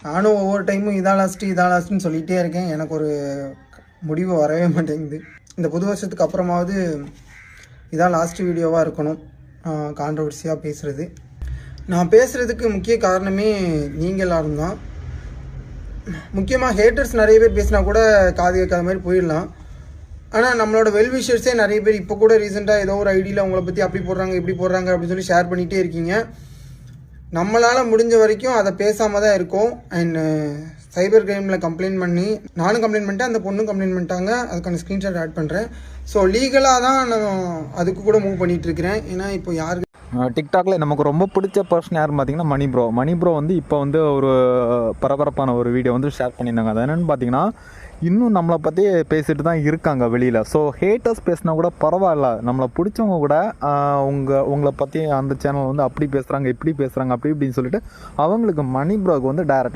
நானும் ஒவ்வொரு டைமும் இதான் லாஸ்ட்டுன்னு சொல்லிகிட்டே இருக்கேன். எனக்கு ஒரு முடிவு வரவே மாட்டேங்குது. இந்த புது வருஷத்துக்கு அப்புறமாவது இதான் லாஸ்ட்டு வீடியோவாக இருக்கணும் கான்ட்ரவர்சியாக பேசுகிறது. நான் பேசுகிறதுக்கு முக்கிய காரணமே நீங்கள் எல்லாரும் தான். முக்கியமாக ஹேட்டர்ஸ் நிறைய பேர் பேசினா கூட காது கேட்காத மாதிரி போயிடலாம். ஆனால் நம்மளோட வெல்விஷர்ஸே நிறைய பேர் இப்போ கூட ரீசெண்டாக ஏதோ ஒரு ஐடியில் அவங்கள பற்றி அப்படி போடுறாங்க இப்படி போடுறாங்க அப்படின்னு சொல்லி ஷேர் பண்ணிகிட்டே இருக்கீங்க. நம்மளால் முடிஞ்ச வரைக்கும் அதை பேசாமல் தான் இருக்கோம். அண்ட் சைபர் கிரைமில் கம்ப்ளைண்ட் பண்ணி நானும் கம்ப்ளைண்ட் பண்ணிட்டேன், அந்த பொண்ணும் கம்ப்ளைண்ட் பண்ணிட்டாங்க. அதுக்கான ஸ்க்ரீன்ஷாட் ஆட் பண்ணுறேன். ஸோ லீகலாக தான் நான் அதுக்கு கூட மூவ் பண்ணிகிட்ருக்கிறேன். ஏன்னா இப்போ யாருக்கு டிக்டாக்ல நமக்கு ரொம்ப பிடிச்ச பர்சன் யாருன்னு பார்த்தீங்கன்னா மணி ப்ரோ வந்து இப்போ வந்து ஒரு பரபரப்பான ஒரு வீடியோ வந்து ஷேர் பண்ணியிருந்தாங்க. அது என்னென்னு பார்த்தீங்கன்னா, இன்னும் நம்மளை பற்றி பேசிட்டு தான் இருக்காங்க வெளியில். ஸோ ஹேட்டர்ஸ் பேசினா கூட பரவாயில்ல, நம்மளை பிடிச்சவங்க கூட உங்களை பற்றி அந்த சேனல் வந்து அப்படி பேசுகிறாங்க இப்படி பேசுகிறாங்க அப்படி இப்படின்னு சொல்லிட்டு அவங்களுக்கு மணி ப்ரோக்கு வந்து டைரெக்டாக